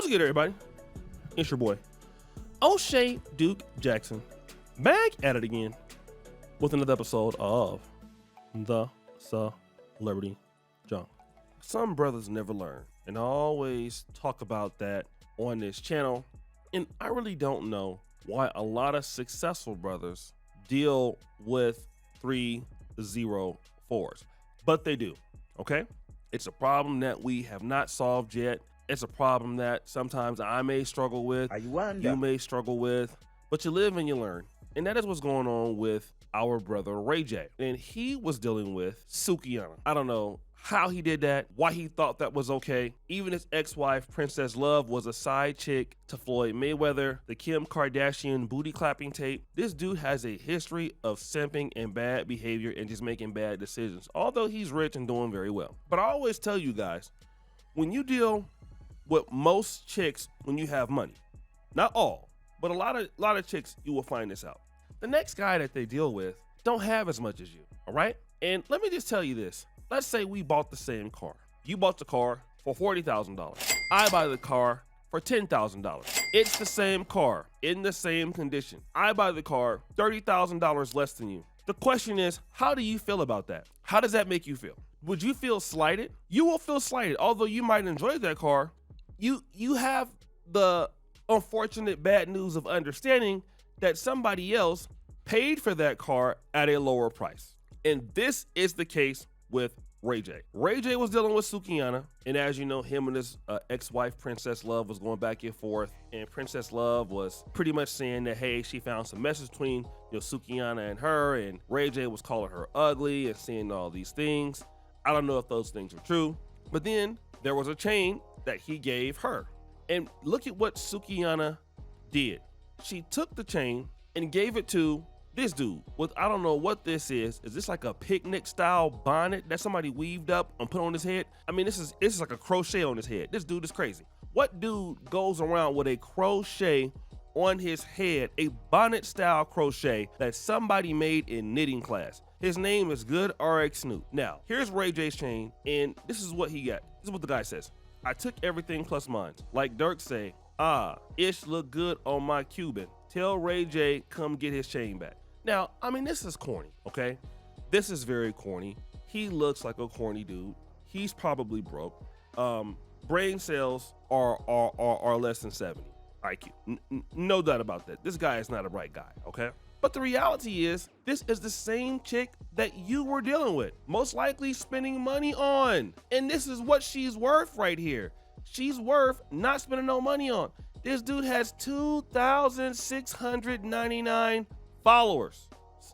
What's good, everybody? It's your boy, O'Shea Duke Jackson, back at it again with another episode of The Celebrity Junk. Some brothers never learn, and I always talk about that on this channel, and I really don't know why a lot of successful brothers deal with 304s, but they do, okay? It's a problem that we have not solved yet. It's a problem that sometimes I may struggle with, you may struggle with, but you live and you learn. And that is what's going on with our brother Ray J. And he was dealing with Sukihana. I don't know how he did that, why he thought that was okay. Even his ex-wife, Princess Love, was a side chick to Floyd Mayweather, the Kim Kardashian booty clapping tape. This dude has a history of simping and bad behavior and just making bad decisions, although he's rich and doing very well. But I always tell you guys, when you deal with most chicks when you have money, not all, but a lot of chicks, you will find this out. The next guy that they deal with don't have as much as you, all right? And let me just tell you this. Let's say we bought the same car. You bought the car for $40,000. I buy the car for $10,000. It's the same car in the same condition. I buy the car $30,000 less than you. The question is, how do you feel about that? How does that make you feel? Would you feel slighted? You will feel slighted. Although you might enjoy that car, you have the unfortunate bad news of understanding that somebody else paid for that car at a lower price. And this is the case with Ray J. Ray J was dealing with Sukihana, and as you know, him and his ex-wife Princess Love was going back and forth, and Princess Love was pretty much saying that, hey, she found some message between Sukihana and her, and Ray J was calling her ugly and saying all these things. I don't know if those things are true, but then there was a chain that he gave her. And look at what Sukihana did. She took the chain and gave it to this dude with, I don't know what this is. Is this like a picnic style bonnet that somebody weaved up and put on his head? I mean, this is like a crochet on his head. This dude is crazy. What dude goes around with a crochet on his head, a bonnet style crochet that somebody made in knitting class? His name is Good RX Snoop. Now, here's Ray J's chain, and this is what he got. This is what the guy says. I took everything plus mine. Like Dirk say, ish look good on my Cuban. Tell Ray J come get his chain back. Now, I mean, this is corny, okay? This is very corny. He looks like a corny dude. He's probably broke. Brain cells are less than 70 IQ. No doubt about that. This guy is not a bright guy, okay? But the reality is, this is the same chick that you were dealing with, most likely spending money on. And this is what she's worth right here. She's worth not spending no money on. This dude has 2,699 followers.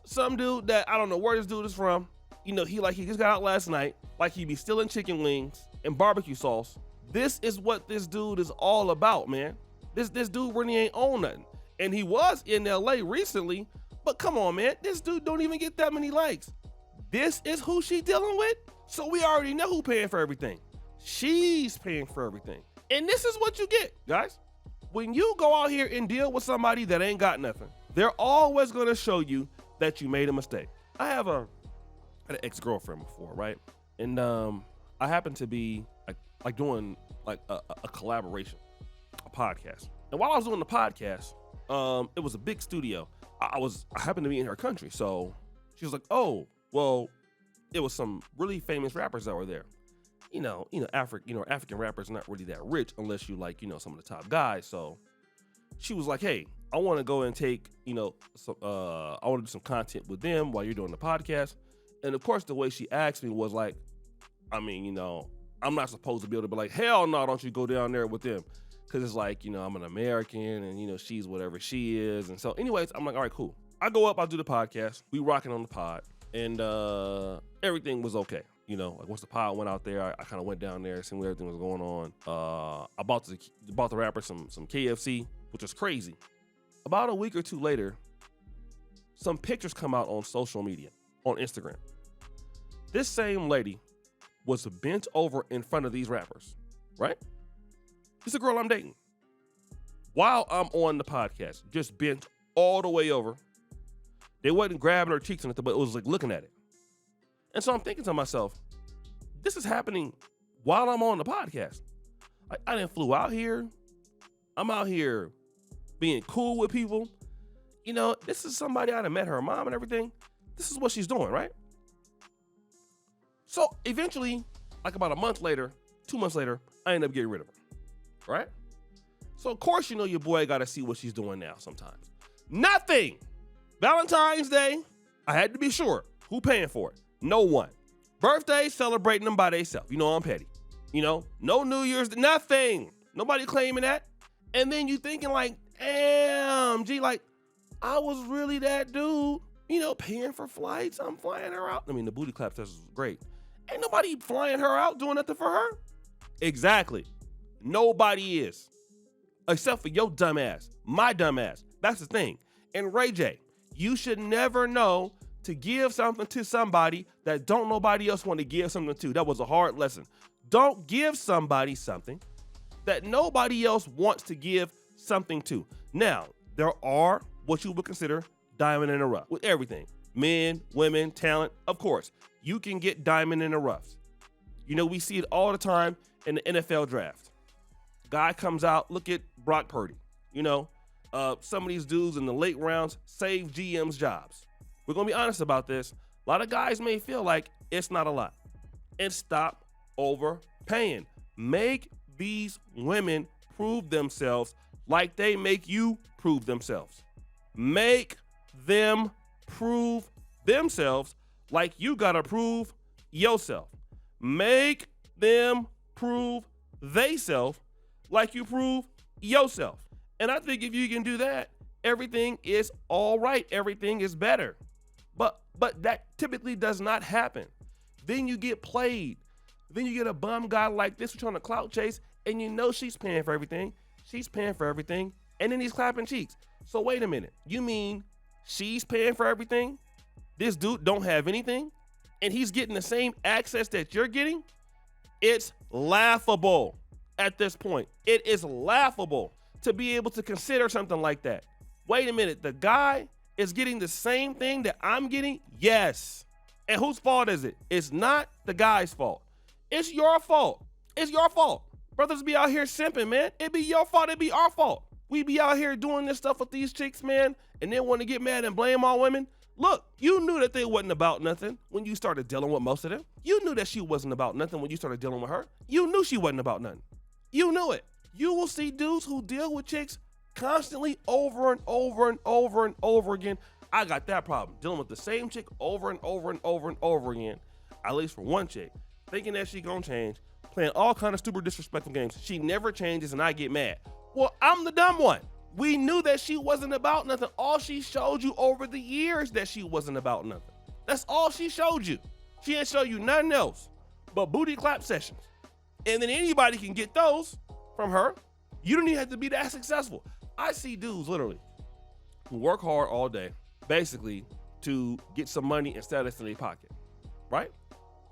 Some dude that I don't know where this dude is from. He just got out last night, like he be stealing chicken wings and barbecue sauce. This is what this dude is all about, man. This dude really ain't own nothing. And he was in LA recently, but come on, man, this dude don't even get that many likes. This is who she dealing with? So we already know who paying for everything. She's paying for everything. And this is what you get, guys. When you go out here and deal with somebody that ain't got nothing, they're always gonna show you that you made a mistake. I had an ex-girlfriend before, right? And I happened to be like doing like a collaboration, a podcast. And while I was doing the podcast, it was a big studio. I happened to be in her country, so she was like, "Oh, well, it was some really famous rappers that were there. African rappers not really that rich unless you like, some of the top guys." So she was like, "Hey, I want to go and take, I want to do some content with them while you're doing the podcast." And of course, the way she asked me was like, I'm not supposed to be able to be like, "Hell no, don't you go down there with them." Because it's like, I'm an American and, she's whatever she is. And so anyways, I'm like, all right, cool. I go up, I'll do the podcast. We rocking on the pod. And everything was okay. Like once the pod went out there, I kind of went down there, seen what everything was going on. I bought the rapper some KFC, which was crazy. About a week or two later, some pictures come out on social media, on Instagram. This same lady was bent over in front of these rappers, right? It's a girl I'm dating. While I'm on the podcast, just bent all the way over. They wasn't grabbing her cheeks or anything, but it was like looking at it. And so I'm thinking to myself, this is happening while I'm on the podcast. I didn't flew out here. I'm out here being cool with people. You know, this is somebody I'd have met her mom and everything. This is what she's doing, right? So eventually, like about a month later, 2 months later, I end up getting rid of her, right? So of course, you know, your boy got to see what she's doing now sometimes. Nothing. Valentine's Day, I had to be sure. Who paying for it? No one. Birthday, celebrating them by themselves. You know, I'm petty. You know, no New Year's, nothing. Nobody claiming that. And then you thinking like, damn, gee, like, I was really that dude, you know, paying for flights. I'm flying her out. I mean, the booty clap test was great. Ain't nobody flying her out doing nothing for her. Exactly. Nobody is. Except for your dumb ass, my dumb ass. That's the thing. And Ray J, you should never know to give something to somebody that don't nobody else want to give something to. That was a hard lesson. Don't give somebody something that nobody else wants to give something to. Now, there are what you would consider diamond in the rough with everything. Men, women, talent, of course. You can get diamond in the roughs. You know, we see it all the time in the NFL draft. Guy comes out, look at Brock Purdy. You know, some of these dudes in the late rounds save GM's jobs. We're going to be honest about this. A lot of guys may feel like it's not a lot. And stop overpaying. Make these women prove themselves like they make you prove themselves. Make them prove themselves like you got to prove yourself. Make them prove theyself like you prove yourself. And I think if you can do that, everything is all right. Everything is better. But that typically does not happen. Then you get played. Then you get a bum guy like this who's trying to clout chase, and you know she's paying for everything. She's paying for everything. And then he's clapping cheeks. So wait a minute. You mean she's paying for everything? This dude don't have anything? And he's getting the same access that you're getting? It's laughable at this point. It is laughable to be able to consider something like that. Wait a minute. The guy is getting the same thing that I'm getting? Yes. And whose fault is it? It's not the guy's fault. It's your fault. It's your fault. Brothers be out here simping, man. It be your fault. It be our fault. We be out here doing this stuff with these chicks, man, and then want to get mad and blame all women. Look, you knew that they wasn't about nothing when you started dealing with most of them. You knew that she wasn't about nothing when you started dealing with her. You knew she wasn't about nothing. You knew it. You will see dudes who deal with chicks constantly over and over and over and over again. I got that problem, dealing with the same chick over and over and over and over again, at least for one chick, thinking that she gonna change, playing all kind of stupid, disrespectful games. She never changes and I get mad. Well, I'm the dumb one. We knew that she wasn't about nothing. All she showed you over the years that she wasn't about nothing. That's all she showed you. She didn't show you nothing else but booty clap sessions. And then anybody can get those from her. You don't even have to be that successful. I see dudes literally who work hard all day, basically to get some money and status in their pocket, right?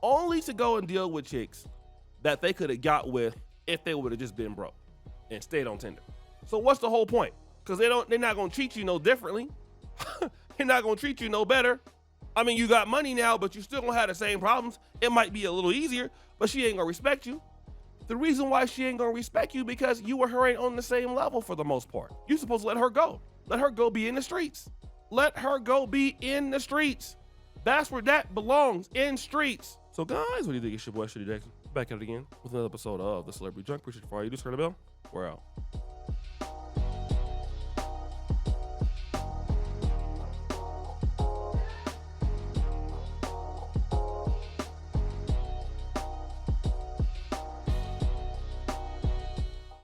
Only to go and deal with chicks that they could have got with if they would have just been broke and stayed on Tinder. So what's the whole point? Because they're not gonna treat you no differently. They're not gonna treat you no better. I mean, you got money now, but you still gonna have the same problems. It might be a little easier, but she ain't gonna respect you. The reason why she ain't gonna respect you because you and her ain't on the same level for the most part. You're supposed to let her go. Let her go be in the streets. Let her go be in the streets. That's where that belongs, in streets. So guys, what do you think? It's your boy, Shitty Jackson. Back at it again with another episode of The Celebrity Junk. Appreciate it for all you do. Turn the bell. We're out.